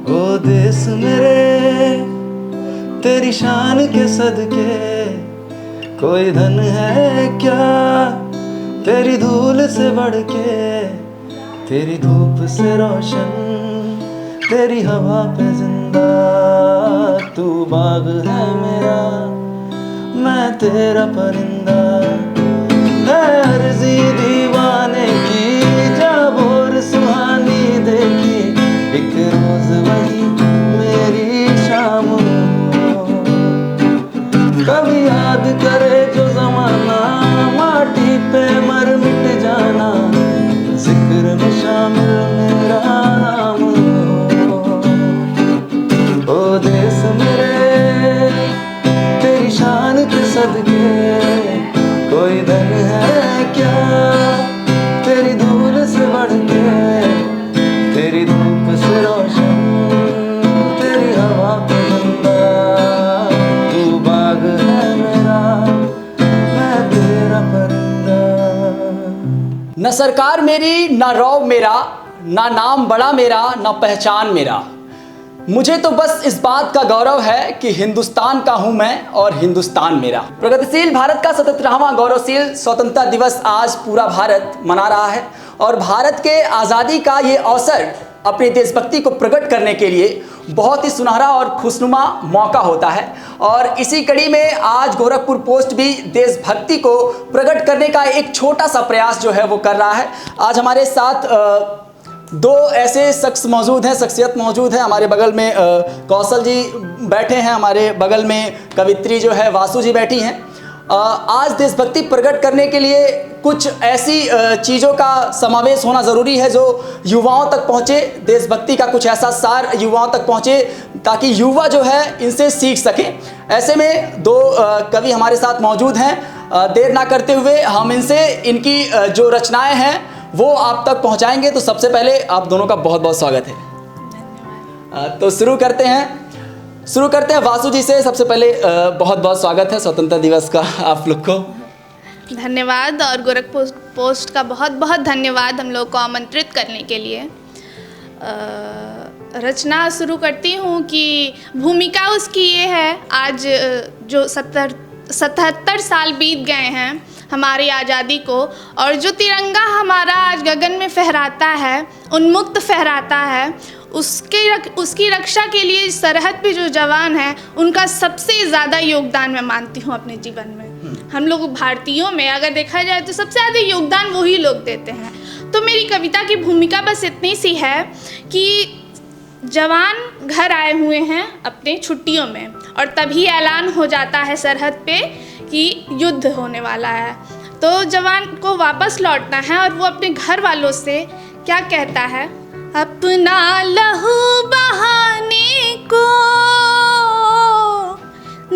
ओ देश मेरे तेरी शान के सदके कोई धन है क्या तेरी धूल से बढ़ के, तेरी धूप से रोशन तेरी हवा पे जिंदा। तू बाग है मेरा मैं तेरा परिंदा, है अर्जी दीवाने की जब और सुहानी देखी, एक रोज वही मेरी शाम हो। कभी याद करे जो जमाना माटी पे मर मिट जाना, जिक्र में शामिल मेरा नाम हो। ओ देश मेरे तेरी शान के सदके कोई धन है क्या तेरी धूल से बढ़ के, तेरी धूप से रोशन तेरी हवा पे जिंदा। तू बाग है मेरा मैं तेरा परिंदा। न सरकार मेरी ना रौब मेरा, ना नाम बड़ा मेरा ना पहचान मेरा, मुझे तो बस इस बात का गौरव है कि हिंदुस्तान का हूं मैं और हिंदुस्तान मेरा। प्रगतिशील भारत का 77वां गौरवशील स्वतंत्रता दिवस आज पूरा भारत मना रहा है और भारत के आज़ादी का ये अवसर अपनी देशभक्ति को प्रकट करने के लिए बहुत ही सुनहरा और खुशनुमा मौका होता है। और इसी कड़ी में आज गोरखपुर पोस्ट भी देशभक्ति को प्रकट करने का एक छोटा सा प्रयास जो है वो कर रहा है। आज हमारे साथ दो ऐसे शख्सियत मौजूद है। हमारे बगल में कौशल जी बैठे हैं, हमारे बगल में कवित्री जो है वासु जी बैठी हैं। आज देशभक्ति प्रकट करने के लिए कुछ ऐसी चीज़ों का समावेश होना ज़रूरी है जो युवाओं तक पहुँचे, देशभक्ति का कुछ ऐसा सार युवाओं तक पहुँचे ताकि युवा जो है इनसे सीख सकें। ऐसे में दो कवि हमारे साथ मौजूद हैं। देर ना करते हुए हम इनसे इनकी जो रचनाएं हैं वो आप तक पहुंचाएंगे। तो सबसे पहले आप दोनों का बहुत बहुत स्वागत है। तो शुरू करते हैं वासु जी से। सबसे पहले बहुत बहुत स्वागत है स्वतंत्रता दिवस का आप लोग को। धन्यवाद और गोरखपुर पोस्ट का बहुत बहुत धन्यवाद हम लोग को आमंत्रित करने के लिए। रचना शुरू करती हूँ कि भूमिका उसकी ये है, आज जो 77 साल बीत गए हैं हमारी आज़ादी को, और जो तिरंगा हमारा आज गगन में फहराता है, उन्मुक्त फहराता है, उसकी रक्षा के लिए सरहद पे जो जवान हैं उनका सबसे ज़्यादा योगदान मैं मानती हूँ अपने जीवन में। हम लोग भारतीयों में अगर देखा जाए तो सबसे ज़्यादा योगदान वही लोग देते हैं। तो मेरी कविता की भूमिका बस इतनी सी है कि जवान घर आए हुए हैं अपने छुट्टियों में और तभी ऐलान हो जाता है सरहद पे कि युद्ध होने वाला है। तो जवान को वापस लौटना है और वो अपने घर वालों से क्या कहता है, अपना लहू बहाने को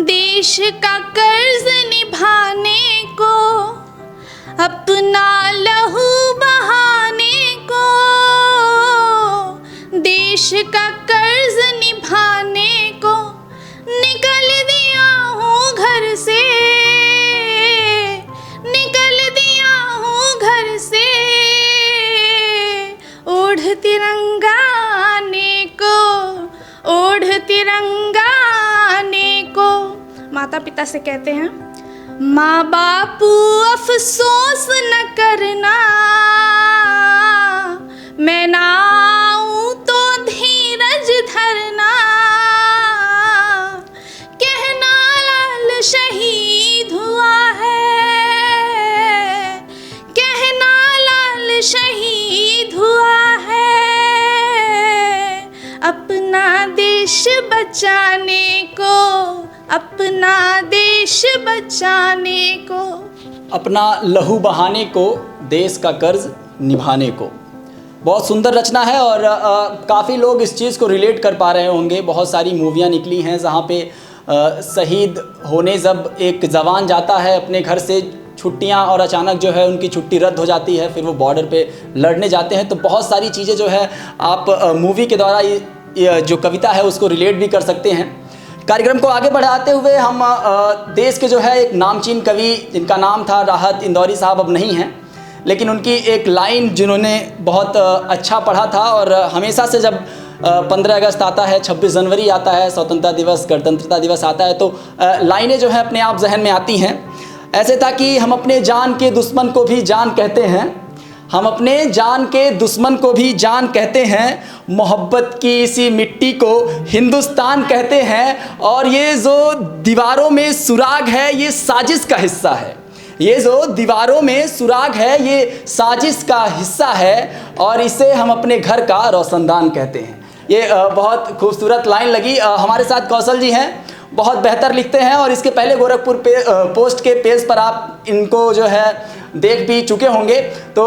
देश का कर्ज निभाने को, अपना लहू बहाने को देश का कर्ज निभाने को, निकल दिया हूँ घर से, निकल दिया हूँ घर से, ओढ़ तिरंगा आने को, ओढ़ तिरंगा आने को। माता पिता से कहते हैं, माँ बापू अफसोस न करना, मैं ना आऊं तो धीरज धरना, कहना लाल शहीद हुआ है, कहना लाल शहीद हुआ है, अपना देश बचाने को, अपना देश बचाने को, अपना लहू बहाने को देश का कर्ज निभाने को। बहुत सुंदर रचना है और काफ़ी लोग इस चीज़ को रिलेट कर पा रहे होंगे। बहुत सारी मूवियाँ निकली हैं जहाँ पे शहीद होने जब एक जवान जाता है अपने घर से छुट्टियां और अचानक जो है उनकी छुट्टी रद्द हो जाती है, फिर वो बॉर्डर पे लड़ने जाते हैं। तो बहुत सारी चीज़ें जो है आप मूवी के द्वारा ये जो कविता है उसको रिलेट भी कर सकते हैं। कार्यक्रम को आगे बढ़ाते हुए हम देश के जो है एक नामचीन कवि जिनका नाम था राहत इंदौरी साहब, अब नहीं हैं, लेकिन उनकी एक लाइन जिन्होंने बहुत अच्छा पढ़ा था और हमेशा से जब 15 अगस्त आता है, 26 जनवरी आता है, स्वतंत्रता दिवस, गणतंत्रता दिवस आता है, तो लाइनें जो है अपने आप जहन में आती हैं। ऐसे था कि हम अपने जान के दुश्मन को भी जान कहते हैं, हम अपने जान के दुश्मन को भी जान कहते हैं, मोहब्बत की इसी मिट्टी को हिंदुस्तान कहते हैं। और ये जो दीवारों में सुराग है ये साजिश का हिस्सा है, ये जो दीवारों में सुराग है ये साजिश का हिस्सा है, और इसे हम अपने घर का रोशनदान कहते हैं। ये बहुत खूबसूरत लाइन लगी। हमारे साथ कौशल जी हैं, बहुत बेहतर लिखते हैं, और इसके पहले गोरखपुर पोस्ट के पेज पर आप इनको जो है देख भी चुके होंगे। तो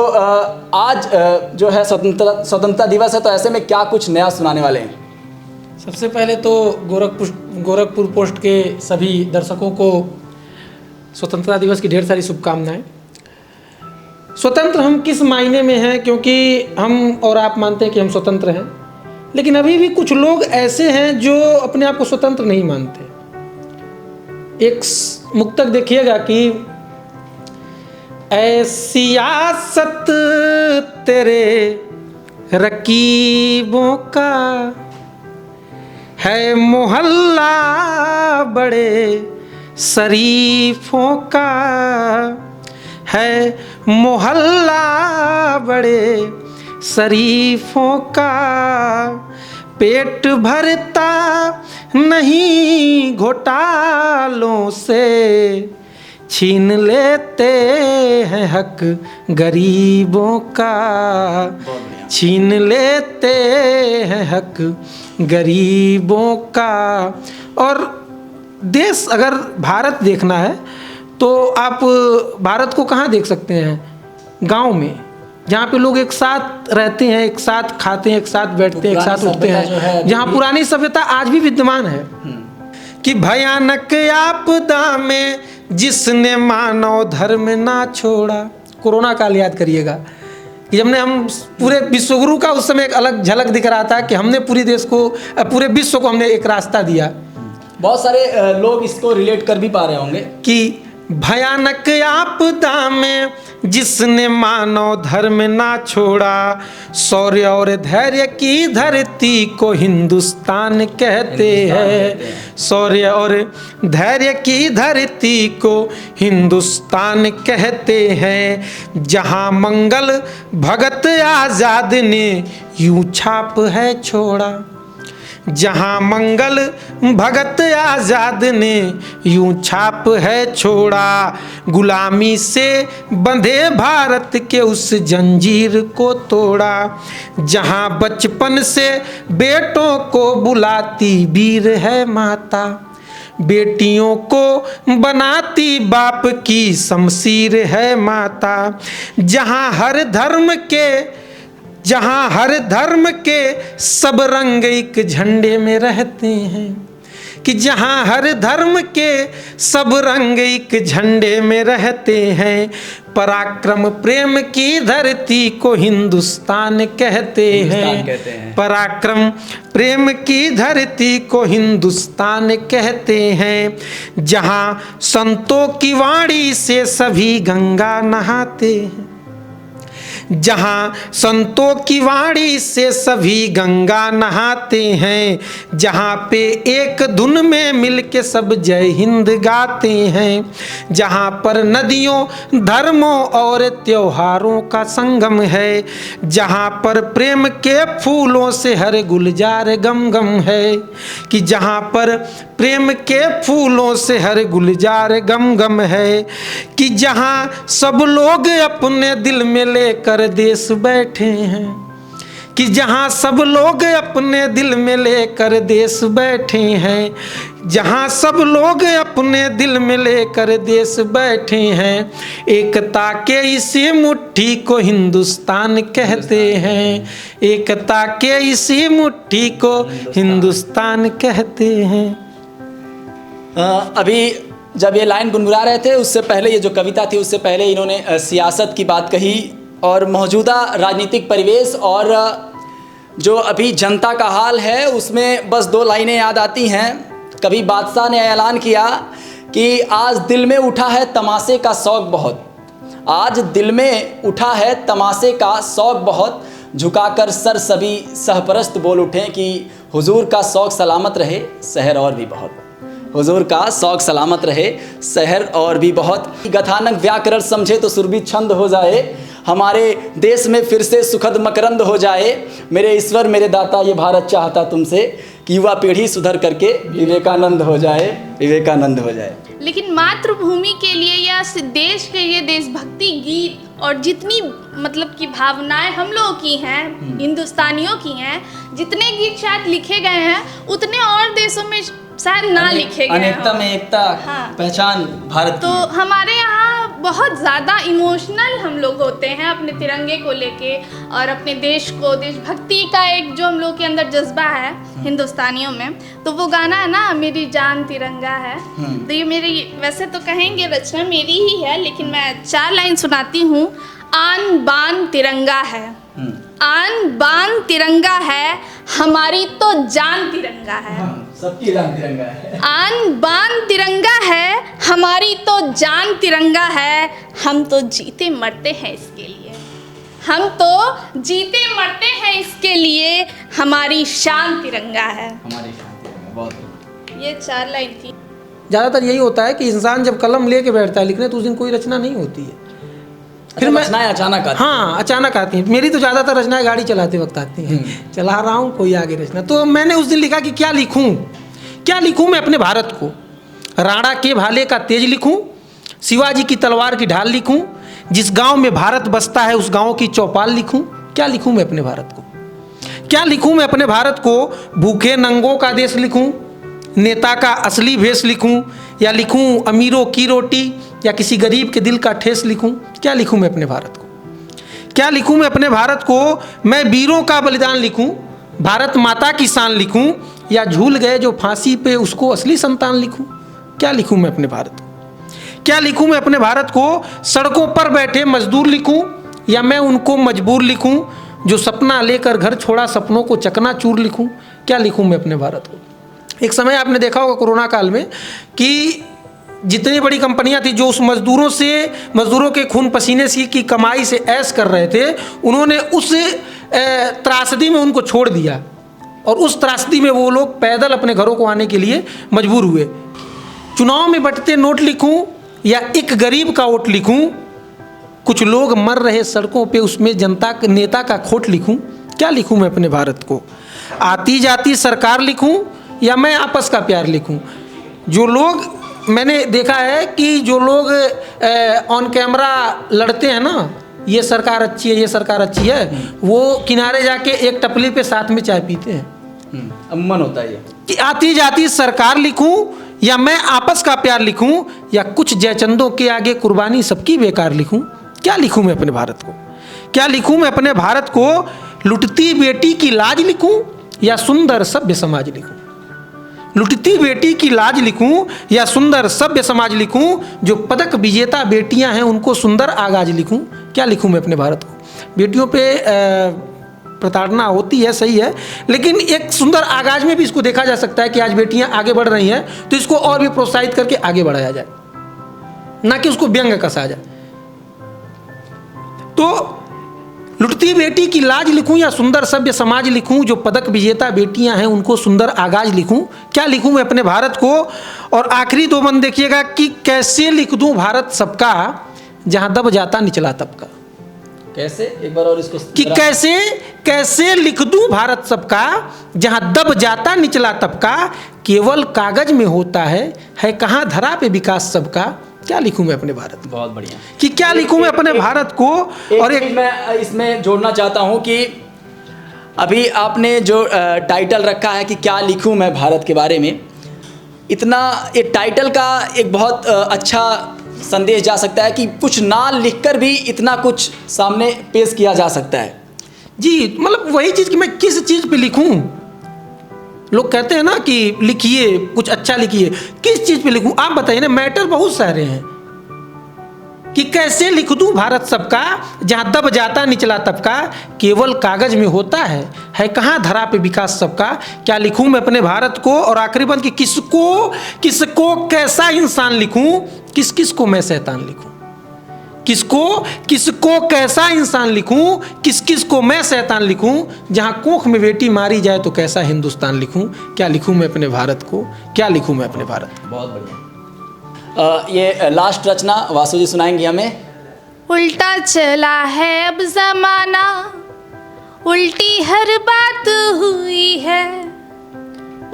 आज जो है स्वतंत्रता दिवस है, तो ऐसे में क्या कुछ नया सुनाने वाले हैं? सबसे पहले तो गोरखपुर पोस्ट के सभी दर्शकों को स्वतंत्रता दिवस की ढेर सारी शुभकामनाएं। स्वतंत्र हम किस मायने में हैं, क्योंकि हम और आप मानते हैं कि हम स्वतंत्र हैं, लेकिन अभी भी कुछ लोग ऐसे हैं जो अपने आप को स्वतंत्र नहीं मानते। एक मुक्तक देखिएगा कि ऐ सियासत तेरे रकीबों का है मोहल्ला बड़े शरीफों का, है मोहल्ला बड़े शरीफों का, पेट भरता नहीं घोटालों से, छीन लेते हैं हक गरीबों का, छीन लेते हैं हक गरीबों का। और देश अगर भारत देखना है तो आप भारत को कहाँ देख सकते हैं? गांव में, जहाँ पे लोग एक साथ रहते हैं, एक साथ खाते हैं, एक साथ बैठते हैं, एक साथ उठते हैं, जहाँ पुरानी सभ्यता आज भी विद्यमान है। कि भयानक आपदा में जिसने मानव धर्म ना छोड़ा। कोरोना काल याद करिएगा कि हम पूरे विश्वगुरु का उस समय एक अलग झलक दिख रहा था कि हमने पूरे विश्व को हमने एक रास्ता दिया। बहुत सारे लोग इसको रिलेट कर भी पा रहे होंगे कि भयानक आपदा में जिसने मानव धर्म ना छोड़ा, शौर्य और धैर्य की धरती को हिंदुस्तान कहते हैं, शौर्य और धैर्य की धरती को हिंदुस्तान कहते हैं। जहाँ मंगल भगत आजाद ने यूं छाप है छोड़ा, जहाँ मंगल भगत आजाद ने यूं छाप है छोड़ा, गुलामी से बंधे भारत के उस जंजीर को तोड़ा। जहाँ बचपन से बेटों को बुलाती वीर है माता, बेटियों को बनाती बाप की शमशीर है माता। जहाँ हर धर्म के सब रंग एक झंडे में रहते हैं, कि जहाँ हर धर्म के सब रंग एक झंडे में रहते हैं। पराक्रम प्रेम की धरती को हिंदुस्तान कहते हैं, पराक्रम प्रेम की धरती को हिंदुस्तान कहते हैं। जहाँ संतों की वाणी से सभी गंगा नहाते हैं, जहाँ संतों की वाणी से सभी गंगा नहाते हैं। जहाँ पे एक धुन में मिलके सब जय हिंद गाते हैं। जहाँ पर नदियों धर्मों और त्योहारों का संगम है। जहाँ पर प्रेम के फूलों से हर गुलजार गम गम है, कि जहाँ पर प्रेम के फूलों से हर गुलजार गम गम है। कि जहाँ सब लोग अपने दिल में लेकर देश बैठे हैं, कि जहाँ सब लोग अपने दिल में लेकर देश बैठे हैं। जहाँ सब लोग अपने दिल में लेकर देश बैठे हैं। एकता के इसी मुट्ठी को हिंदुस्तान कहते हैं, एकता के इसी मुट्ठी को हिंदुस्तान कहते हैं। अभी जब ये लाइन गुनगुना रहे थे उससे पहले, ये जो कविता थी उससे पहले इन्होंने सियासत की बात कही और मौजूदा राजनीतिक परिवेश और जो अभी जनता का हाल है उसमें बस दो लाइनें याद आती हैं। कभी बादशाह ने ऐलान किया कि आज दिल में उठा है तमाशे का शौक़ बहुत, आज दिल में उठा है तमाशे का शौक़ बहुत, झुकाकर सर सभी सहपरस्त बोल उठें कि हुजूर का शौक सलामत रहे शहर और भी बहुत। हुजूर का शौक सलामत रहे शहर और भी बहुत। गथानक व्याकरण समझे तो सुरभि छंद हो जाए, हमारे देश में फिर से सुखद मकरंद हो जाए। मेरे ईश्वर मेरे दाता ये भारत चाहता तुमसे कि युवा पीढ़ी सुधर करके विवेकानंद हो जाए, विवेकानंद हो जाए। लेकिन मातृभूमि के लिए या देश के लिए देशभक्ति गीत और जितनी मतलब की भावनाएं हम लोगों की हैं, हिंदुस्तानियों की हैं, जितने गीत शायद लिखे गए हैं उतने और देशों में शायद ना लिखे गए। अनेकता में एकता, हाँ। पहचान भारत तो की। हमारे यहाँ बहुत ज़्यादा इमोशनल हम लोग होते हैं अपने तिरंगे को लेके और अपने देश को, देशभक्ति का एक जो हम लोग के अंदर जज्बा है हिंदुस्तानियों में। तो वो गाना है ना, मेरी जान तिरंगा है, तो ये मेरी, वैसे तो कहेंगे रचना मेरी ही है, लेकिन मैं 4 लाइन सुनाती हूँ। आन बान तिरंगा है, आन बान तिरंगा है, हमारी तो जान तिरंगा है। सबकी जान तिरंगा है। आन बान तिरंगा है, हमारी तो जान तिरंगा है, हम तो जीते मरते हैं इसके लिए, हम तो जीते मरते हैं इसके लिए, हमारी शान तिरंगा है। हमारी शान तिरंगा, बहुत। ये 4 लाइन थी। ज़्यादातर यही होता है कि इंसान जब कलम लेके बैठता है लिखने तो उस दिन कोई रचना नहीं होती है। फिर रचनाएं अचानक आती। हाँ, अचानक आती हैं। मेरी तो ज़्यादातर रचनाएं गाड़ी चलाते वक्त आती हैं। चला रहा हूँ, कोई आगे रचना। तो मैंने उस दिन लिखा कि क्या लिखूँ, क्या लिखूँ मैं अपने भारत को। राणा के भाले का तेज लिखूँ, शिवाजी की तलवार की ढाल लिखूँ, जिस गांव में भारत बसता है उस गांव की चौपाल लिखूँ। क्या लिखूँ मैं अपने भारत को, क्या लिखूँ मैं अपने भारत को। भूखे नंगों का देश लिखूँ, नेता का असली भेष लिखूं, या लिखूं अमीरों की रोटी, या किसी गरीब के दिल का ठेस लिखूं। क्या लिखूं मैं अपने भारत को, क्या लिखूं मैं अपने भारत को। मैं वीरों का बलिदान लिखूं, भारत माता की शान लिखूं, या झूल गए जो फांसी पे उसको असली संतान लिखूं। क्या लिखूं मैं अपने भारत को, क्या लिखूं मैं अपने भारत को। सड़कों पर बैठे मजदूर लिखूं, या मैं उनको मजबूर लिखूं, जो सपना लेकर घर छोड़ा सपनों को चकनाचूर लिखूं। क्या लिखूं मैं अपने भारत को। एक समय आपने देखा होगा कोरोना काल में कि जितनी बड़ी कंपनियां थी जो उस मजदूरों के खून पसीने से की कमाई से ऐश कर रहे थे, उन्होंने उस त्रासदी में उनको छोड़ दिया और उस त्रासदी में वो लोग पैदल अपने घरों को आने के लिए मजबूर हुए। चुनाव में बंटते नोट लिखूं या एक गरीब का वोट लिखूं, कुछ लोग मर रहे सड़कों पे उसमें जनता नेता का खोट लिखूं। क्या लिखूं मैं अपने भारत को। आती जाती सरकार लिखूं या मैं आपस का प्यार लिखूं। जो लोग, मैंने देखा है कि जो लोग ऑन कैमरा लड़ते हैं ना, ये सरकार अच्छी है, ये सरकार अच्छी है, वो किनारे जाके एक टपली पे साथ में चाय पीते हैं। अमन होता है ये कि आती जाती सरकार लिखूं या मैं आपस का प्यार लिखूं, या कुछ जयचंदों के आगे कुर्बानी सबकी बेकार लिखूं। क्या लिखूं मैं अपने भारत को, क्या लिखूं मैं अपने भारत को। लुटती बेटी की लाज लिखूं या सुंदर सभ्य समाज लिखूं। लुटती बेटी की लाज लिखूं या सुंदर सभ्य समाज लिखूं, जो पदक विजेता बेटियां हैं उनको सुंदर आगाज लिखूं। क्या लिखूं मैं अपने भारत को। बेटियों पे प्रताड़ना होती है, सही है, लेकिन एक सुंदर आगाज में भी इसको देखा जा सकता है कि आज बेटियां आगे बढ़ रही हैं तो इसको और भी प्रोत्साहित करके आगे बढ़ाया जाए, ना कि उसको व्यंग कसा जाए। तो लुटती बेटी की लाज लिखूं या सुंदर सभ्य समाज लिखूं, जो पदक विजेता बेटियां हैं उनको सुंदर आगाज लिखूं। क्या लिखूं मैं अपने भारत को। और आखिरी 2 बंद देखिएगा कि कैसे लिख दूं भारत सबका, जहां दब जाता निचला तबका। कैसे, एक बार और इसको कि कैसे लिख दूं भारत सबका, जहां दब जाता निचला तबका, केवल कागज में होता है कहां धरा पे विकास सबका। क्या लिखूं मैं अपने भारत को। बहुत बढ़िया कि क्या लिखूं मैं अपने भारत को। और एक मैं इसमें जोड़ना चाहता हूं कि अभी आपने जो टाइटल रखा है कि क्या लिखूं मैं भारत के बारे में, इतना ये टाइटल का एक बहुत अच्छा संदेश जा सकता है कि कुछ ना लिखकर भी इतना कुछ सामने पेश किया जा सकता है। जी, मतलब वही चीज़ कि मैं किस चीज़ पे लिखूं। लोग कहते हैं ना कि लिखिए, कुछ अच्छा लिखिए, किस चीज़ पे लिखूं आप बताइए ना। मैटर बहुत सारे हैं कि कैसे लिख दूं भारत सबका, जहां दब जाता निचला तबका, केवल कागज में होता है कहां धरा पे विकास सबका। क्या लिखूं मैं अपने भारत को। और आखिरी बंद कि किसको कैसा इंसान लिखूं, किस किस को मैं शैतान लिखूं। किसको कैसा इंसान लिखूं, किस को मैं शैतान लिखूं, जहां कोख में बेटी मारी जाए तो कैसा हिंदुस्तान लिखूं, क्या लिखूं मैं अपने भारत को, क्या लिखूं मैं अपने भारत को। बहुत बढ़िया। ये लास्ट रचना वासु जी सुनाएंगी हमें। उल्टा चला है अब जमाना, उल्टी हर बात हुई है।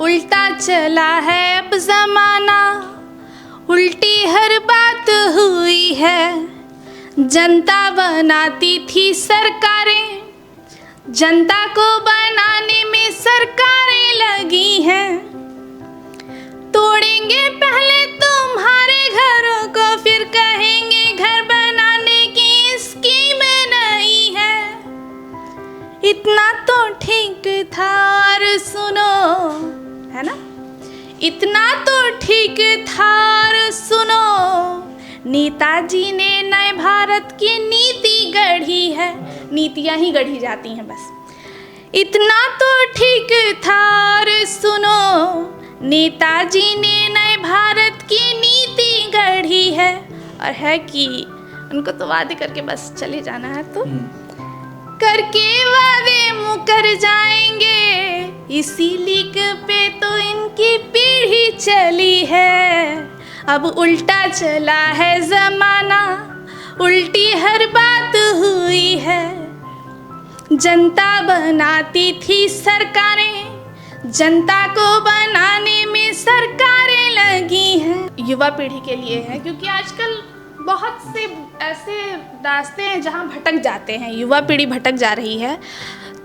उल्टा चला है अब जमाना, उल्टी हर बात हुई है। जनता बनाती थी सरकारें, जनता को बनाने में सरकारें लगी हैं। तोड़ेंगे पहले तुम्हारे घरों को, फिर कहेंगे घर बनाने की स्कीम नहीं है। इतना तो ठीक था और सुनो, है ना, इतना तो ठीक था और सुनो, नेताजी ने नए भारत की नीति गढ़ी है। नीतियाँ ही गढ़ी जाती हैं बस। इतना तो ठीक था और सुनो, नेताजी ने नए भारत की नीति गढ़ी है। और है कि उनको तो वादे करके बस चले जाना है, तो करके वादे मुकर जाएंगे, इसी लीक पे तो इनकी पीढ़ी चली है। अब उल्टा चला है जमाना, उल्टी हर बात हुई है। जनता बनाती थी सरकारें, जनता को बनाने में सरकारें लगी हैं। युवा पीढ़ी के लिए है, क्योंकि आजकल बहुत से ऐसे रास्ते हैं जहाँ भटक जाते हैं, युवा पीढ़ी भटक जा रही है।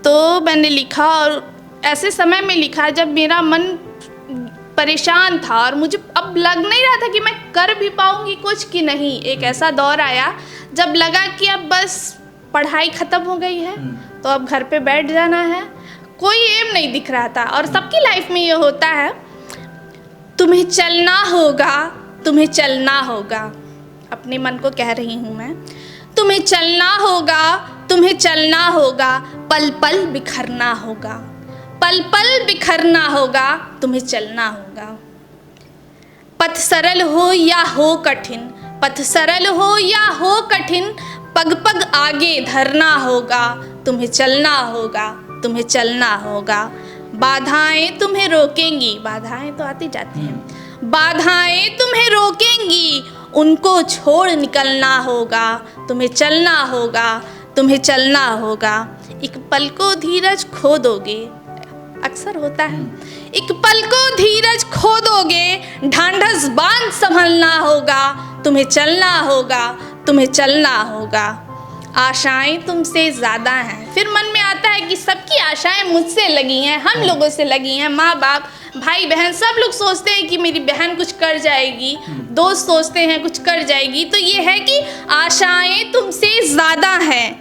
तो मैंने लिखा, और ऐसे समय में लिखा जब मेरा मन परेशान था और मुझे अब लग नहीं रहा था कि मैं कर भी पाऊँगी कुछ कि नहीं। एक ऐसा दौर आया जब लगा कि अब बस पढ़ाई ख़त्म हो गई है, तो अब घर पे बैठ जाना है, कोई एम नहीं दिख रहा था। और सबकी लाइफ में ये होता है, तुम्हें चलना होगा, तुम्हें चलना होगा। अपने मन को कह रही हूँ मैं, तुम्हें चलना होगा, तुम्हें चलना होगा, पल पल बिखरना होगा, पल पल बिखरना होगा, तुम्हें चलना होगा। पथ सरल हो या हो कठिन, पथ सरल हो या हो कठिन, पग पग आगे धरना होगा, तुम्हें चलना होगा, तुम्हें चलना होगा। बाधाएं तुम्हें रोकेंगी, बाधाएं तो आती जाती हैं, बाधाएं तुम्हें रोकेंगी, उनको छोड़ निकलना होगा, तुम्हें चलना होगा, तुम्हें चलना होगा। एक पल को धीरज खो दोगे, अक्सर होता है, एक पल को धीरज खो दोगे, ढांढस बांध संभलना होगा, तुम्हें चलना होगा, तुम्हें चलना होगा। आशाएं तुमसे ज़्यादा हैं। फिर मन में आता है कि सबकी आशाएं मुझसे लगी हैं, हम लोगों से लगी हैं, माँ बाप भाई बहन सब लोग सोचते हैं कि मेरी बहन कुछ कर जाएगी, दोस्त सोचते हैं कुछ कर जाएगी। तो ये है कि आशाएं तुमसे ज़्यादा हैं,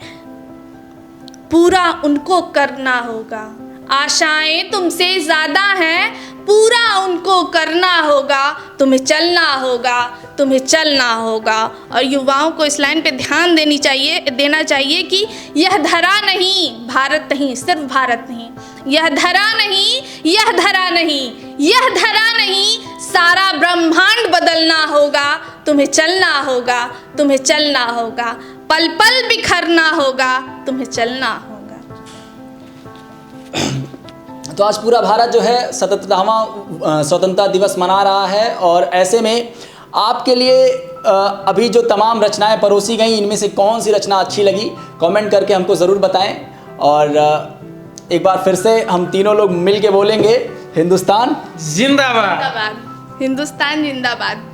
पूरा उनको करना होगा। आशाएं तुमसे ज़्यादा हैं, पूरा उनको करना होगा, तुम्हें चलना होगा, तुम्हें चलना होगा। और युवाओं को इस लाइन पे ध्यान देना चाहिए कि यह धरा नहीं, भारत नहीं, सिर्फ भारत नहीं, यह धरा नहीं, यह धरा नहीं, यह धरा नहीं, सारा ब्रह्मांड बदलना होगा, तुम्हें चलना होगा, तुम्हें चलना होगा, पल पल बिखरना होगा, तुम्हें चलना होगा। तो आज पूरा भारत जो है 77वां स्वतंत्रता दिवस मना रहा है, और ऐसे में आपके लिए अभी जो तमाम रचनाएं परोसी गई, इनमें से कौन सी रचना अच्छी लगी कमेंट करके हमको ज़रूर बताएं। और एक बार फिर से हम तीनों लोग मिल के बोलेंगे, हिंदुस्तान जिंदाबाद, जिंदाबाद, हिंदुस्तान जिंदाबाद।